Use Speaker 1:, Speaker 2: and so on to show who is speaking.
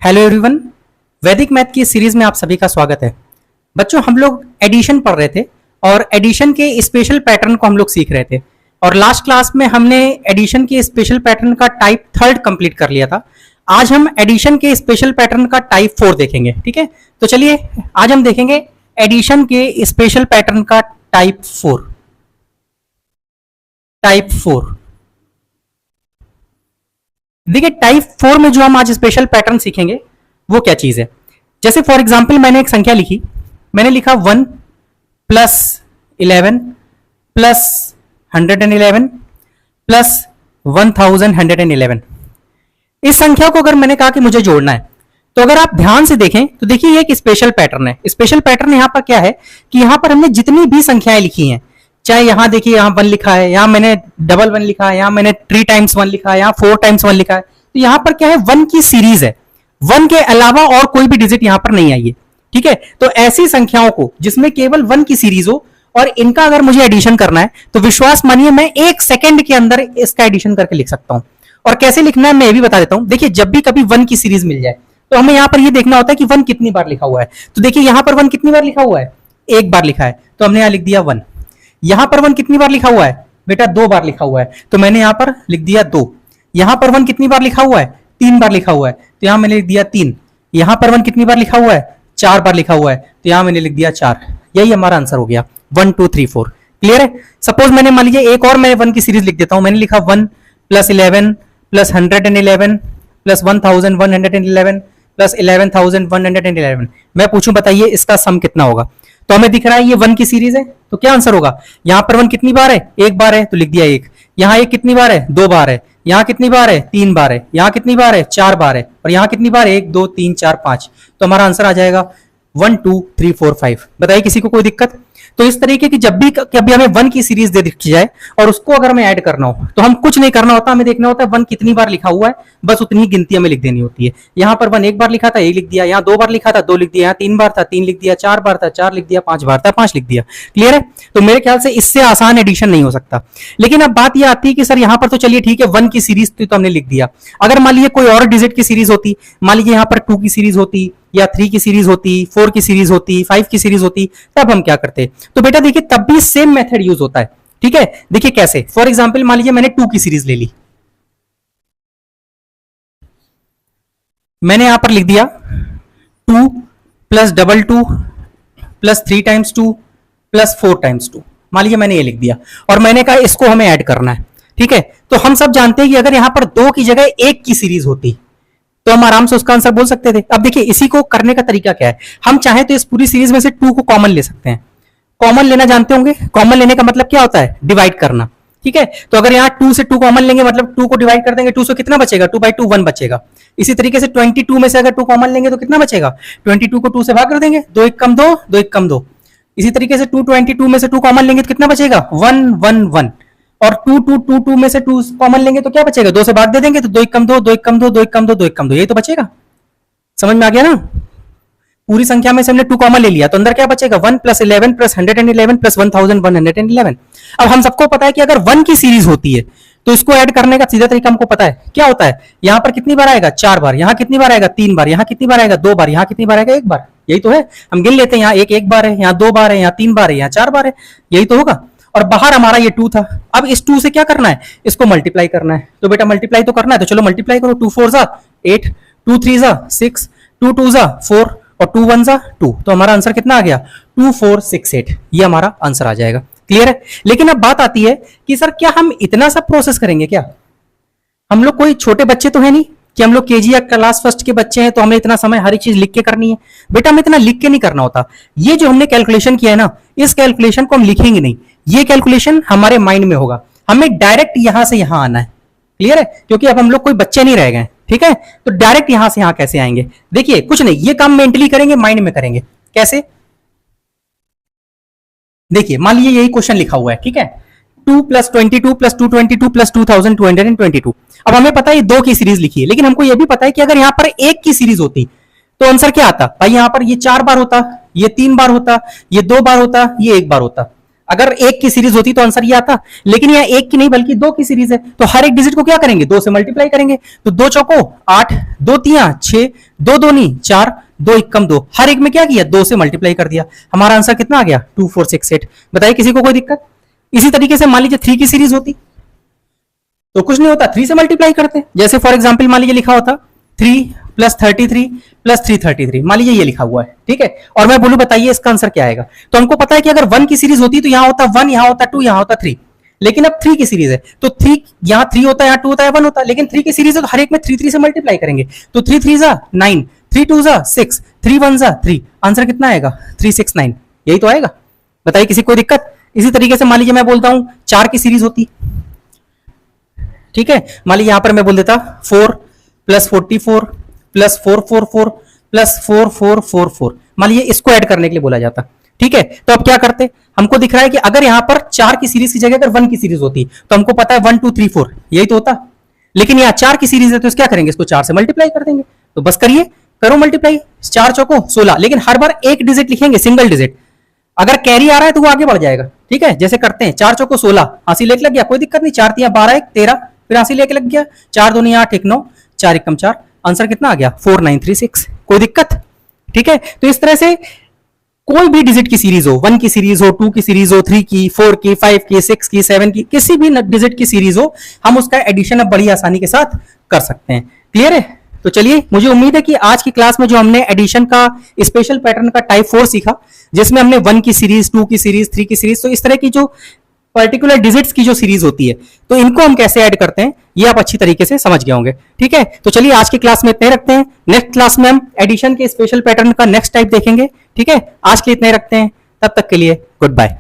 Speaker 1: Hello everyone, वैदिक math की इस सीरीज में आप सभी का स्वागत है। बच्चों, हम लोग एडिशन पढ़ रहे थे और एडिशन के स्पेशल पैटर्न को हम लोग सीख रहे थे और लास्ट क्लास में हमने एडिशन के स्पेशल पैटर्न का टाइप थर्ड कंप्लीट कर लिया था। आज हम एडिशन के स्पेशल पैटर्न का टाइप 4 देखेंगे। ठीक है, तो चलिए आज हम देखेंगे एडिशन के स्पेशल पैटर्न का टाइप 4। टाइप 4 देखिए, टाइप 4 में जो हम आज स्पेशल पैटर्न सीखेंगे वो क्या चीज है। जैसे फॉर एग्जांपल मैंने एक संख्या लिखी, मैंने लिखा 1 प्लस 11 प्लस 111 प्लस 1111। इस संख्या को अगर मैंने कहा कि मुझे जोड़ना है, तो अगर आप ध्यान से देखें तो देखिए ये एक स्पेशल पैटर्न है। स्पेशल पैटर्न यहां पर क्या है कि यहां पर हमने जितनी भी संख्याएं लिखी हैं, चाहे यहां देखिए यहां 1 लिखा है, यहां मैंने डबल 1 लिखा है, यहां मैंने 3 टाइम्स 1 लिखा है, यहां 4 टाइम्स 1 लिखा है, तो यहां पर क्या है 1 की सीरीज है। 1 के अलावा और कोई भी डिजिट यहां पर नहीं आई है। ठीक है, तो ऐसी संख्याओं को जिसमें केवल 1 की सीरीज हो और इनका अगर मुझे एडिशन करना है तो विश्वास मानिए मैं 1 सेकंड के अंदर इसका एडिशन करके लिख सकता हूं। और कैसे लिखना है मैं ये भी बता देता हूं। देखिए, जब भी कभी 1 की सीरीज मिल जाए तो हमें यहां पर ये देखना होता है कि 1 कितनी बार लिखा हुआ है। तो देखिए यहां पर 1 कितनी बार लिखा हुआ है, 1 बार लिखा है, तो हमने यहां लिख दिया 1। यहां पर 1 कितनी बार लिखा हुआ है बेटा, 2 बार लिखा हुआ है, तो मैंने यहां पर लिख दिया 2। यहां पर 1 कितनी बार लिखा हुआ है, 3 बार लिखा हुआ है, तो यहां मैंने लिख दिया 3। यहां पर 1 कितनी बार लिखा हुआ है, 4 बार लिखा हुआ है, तो यहां मैंने लिख दिया 4। यही हमारा आंसर हो गया 1 2 3 4। क्लियर है। सपोज मैंने मान लीजिए एक और मैं 1 की सीरीज लिख देता हूं। मैंने लिखा 1 प्लस 11 प्लस 111 प्लस 1111 प्लस 11111। मैं पूछूं बताइए इसका सम कितना होगा। तो हमें दिख रहा है ये 1 की सीरीज है, तो क्या आंसर होगा। यहां पर 1 कितनी बार है, 1 बार है, तो लिख दिया 1। यहां 1 कितनी बार है, 2 बार है। यहां कितनी बार है, 3 बार है। यहां कितनी बार है, 4 बार है। और यहां कितनी बार है, 1 2 3 4 5। तो हमारा आंसर आ जाएगा 1 2 3 4 5। बताइए किसी को कोई दिक्कत। तो इस तरीके की जब भी कभी हमें 1 की सीरीज दे दिखी जाए और उसको अगर हमें ऐड करना हो तो हम कुछ नहीं करना होता, हमें देखना होता है 1 कितनी बार लिखा हुआ है, बस उतनी गिनती हमें लिख देनी होती है। यहां पर 1 1 बार लिखा था, 1 लिख दिया। यहां 2 बार लिखा था, 2 लिख दिया। यहां 3 बार था, 3 लिख दिया। 4 बार था, 4 लिख दिया। 5 बार था, 5 लिख दिया। क्लियर है। तो मेरे ख्याल से इससे आसान एडिशन नहीं हो सकता। लेकिन अब बात यह आती है कि सर यहां पर तो चलिए ठीक है 1 की सीरीज तो हमने लिख दिया, अगर मान लीजिए कोई और डिजिट की सीरीज होती, मान लीजिए यहां पर 2 की सीरीज होती या 3 की सीरीज होती, 4 की सीरीज होती, 5 की सीरीज होती, तब हम क्या करते। तो बेटा देखिए तब भी सेम मेथड यूज होता है। ठीक है, देखिए कैसे। फॉर एग्जांपल मान लीजिए मैंने 2 की सीरीज ले ली, मैंने यहां पर लिख दिया 2 plus 2 plus 3 times 2 plus 4 times 2। मान लीजिए मैंने ये लिख दिया और मैंने कहा इसको हमें ऐड करना है। ठीक है, तो हम सब जानते हैं कि अगर यहां पर 2 की जगह 1 की सीरीज होती तो हम आराम से उसका आंसर बोल सकते थे। अब देखिए इसी को करने का तरीका क्या है, हम चाहे तो इस पूरी सीरीज में से 2 को कॉमन ले सकते हैं। कॉमन लेना जानते होंगे, कॉमन लेने का मतलब क्या होता है, डिवाइड करना। ठीक है, तो अगर यहाँ 2 से 2 कॉमन लेंगे मतलब 2 को डिवाइड कर देंगे, 2 से कितना बचेगा, 2/2 1 बचेगा। इसी तरीके से 22 में से अगर 2 कॉमन लेंगे तो कितना बचेगा, 22 को 2 से भाग कर देंगे, 2 1 कम 2, 2 1 कम 2। इसी तरीके से 222 में से 2 कॉमन लेंगे तो कितना बचेगा, 1 1 1। और 2 में से 2 कॉमन लेंगे तो क्या बचेगा, 2 से भाग दे देंगे तो 2 1 कम 2, 2 1 कम 2, 2 1 कम 2, 2 1 कम 2, यही तो बचेगा। समझ में आ गया ना। पूरी संख्या में से हमने 2 कॉमन ले लिया तो अंदर क्या बचेगा, 1 प्लस 11 प्लस 111 प्लस 1111। अब हम सबको पता है कि अगर 1 की सीरीज होती है तो इसको ऐड करने का सीधा तरीका हमको पता है। क्या होता है, यहां पर कितनी बार आएगा, 4 बार। यहां कितनी बार आएगा, 3 बार। यहां कितनी बार आएगा, 2 बार। यहां कितनी बार आएगा, 1 बार। यही तो है, हम गिन लेते हैं। यहां 1 1 बार है, यहां 2 बार है, यहां 3 बार है, यहां 4 बार है, यही तो होगा। और बाहर हमारा ये 2 था। अब इस 2 से क्या करना है, इसको मल्टीप्लाई करना है। तो बेटा मल्टीप्लाई तो करना है, तो चलो मल्टीप्लाई करो। 2 4 जा 8, 2 3 जा 6, 2 2 जा 4 और 2 1 जा 2। तो हमारा आंसर कितना आ गया, 2 4 6 8। ये हमारा आंसर आ जाएगा। क्लियर है। लेकिन अब बात आती है कि सर क्या हम इतना सब प्रोसेस करेंगे क्या। हम लोग कोई छोटे बच्चे तो है नहीं कि हम लोग केजी या क्लास फर्स्ट के बच्चे हैं तो हमें इतना समय हर एक चीज लिख के करनी है। बेटा हमें इतना लिख के नहीं करना होता। ये जो हमने कैलकुलेशन किया है ना, इस कैलकुलेशन को हम लिखेंगे नहीं, ये कैलकुलेशन हमारे माइंड में होगा। हमें डायरेक्ट यहां से यहां आना है। क्लियर है, क्योंकि अब हम लोग कोई बच्चे नहीं रह गए। ठीक है, तो डायरेक्ट यहां से यहां कैसे आएंगे। देखिए कुछ नहीं, ये काम मेंटली करेंगे, माइंड में करेंगे। कैसे, देखिए मान लीजिए यही क्वेश्चन लिखा हुआ है। ठीक है, 2 प्लस 22 प्लस 222 प्लस 2222। अब हमें पता है 2 की सीरीज लिखी है, लेकिन हमको यह भी पता है कि अगर यहां पर 1 की सीरीज होती तो आंसर क्या आता भाई। यहां पर ये 4 बार होता, ये 3 बार होता, ये 2 बार होता, ये 1 बार होता। अगर एक की सीरीज होती तो आंसर ये आता, लेकिन यहाँ एक की नहीं बल्कि दो की सीरीज है, तो हर एक डिजिट को क्या करेंगे, दो से मल्टीप्लाई करेंगे। तो दो चौको 8, दो तिया 6, दो दूनी 4, दो इक्कम 2, हर एक में क्या किया, दो से मल्टीप्लाई कर दिया। हमारा आंसर कितना आ गया, 2468। बताइए किसी को कोई दिक्कत। इसी तरीके से मान लीजिए 3 की सीरीज होती तो कुछ नहीं होता, 3 से मल्टीप्लाई करते। जैसे फॉर एग्जाम्पल मान लीजिए लिखा होता 3 प्लस 33 प्लस 333, मान लीजिए ये लिखा हुआ है, ठीक है, और मैं बोलूं बताइए इसका आंसर क्या आएगा। तो हमको पता है कि अगर 1 की सीरीज होती तो यहां होता 1, यहां होता 2, यहां होता 3, लेकिन अब 3 की सीरीज है तो 3 यहां 3 होता है, यहां 2 होता है, 1 होता है, लेकिन 3 की सीरीज है तो हर एक में 3 3 से मल्टीप्लाई करेंगे। तो 3 3 जा 9, 3 2 जा 6, 3 1 जा 3, आंसर कितना आएगा 369, यही तो आएगा। बताइए किसी कोई दिक्कत। इसी तरीके से मान लीजिए मैं बोलता हूं 4 की सीरीज होती, ठीक है, मान लीजिए यहां पर मैं बोल देता 4 प्लस 44 प्लस 444 प्लस 4444, मान लीजिए इसको ऐड करने के लिए बोला जाता, ठीक है। तो अब क्या करते, हमको दिख रहा है कि अगर यहां पर 4 की सीरीज की जगह अगर 1 की सीरीज होती तो हमको पता है 1 2 3 4 यही तो होता, लेकिन यहां 4 की सीरीज है तो क्या करेंगे, इसको 4 से मल्टीप्लाई कर देंगे। तो बस करिए, करो मल्टीप्लाई, 4 चौको 16, लेकिन हर बार एक डिजिट लिखेंगे, सिंगल डिजिट। अगर कैरी आ रहा है तो वो आगे बढ़ जाएगा, ठीक है। जैसे करते हैं 4 चौको 16, हासिल एक लग गया, कोई दिक्कत नहीं, 4 तिया 12 1 13, फिर हासिल एक लग गया, 4 दूनी 8 1 9, 4 एकम 4, आंसर कितना आ गया 4936, कोई दिक्कत, ठीक है। तो इस तरह से कोई भी डिजिट की सीरीज हो, 1 की सीरीज हो, 2 की सीरीज हो, 3 की, 4 की, 5 की, 6 की, 7 की, किसी भी डिजिट की सीरीज हो, हम उसका एडिशन अब बड़ी आसानी के साथ कर सकते हैं। क्लियर है। तो चलिए, मुझे उम्मीद है कि आज की क्लास में जो हमने एडिशन का स्पेशल पैटर्न का टाइप 4 सीखा, जिसमें हमने 1 की सीरीज, 2 की सीरीज, 3 की सीरीज, तो इस तरह की जो पर्टिकुलर डिजिट्स की जो सीरीज होती है तो इनको हम कैसे ऐड करते हैं ये आप अच्छी तरीके से समझ गए होंगे, ठीक है। तो चलिए आज की क्लास में इतने रखते हैं, नेक्स्ट क्लास में हम एडिशन के स्पेशल पैटर्न का नेक्स्ट टाइप देखेंगे, ठीक है। आज के लिए इतने रखते हैं, तब तक के लिए गुड बाय।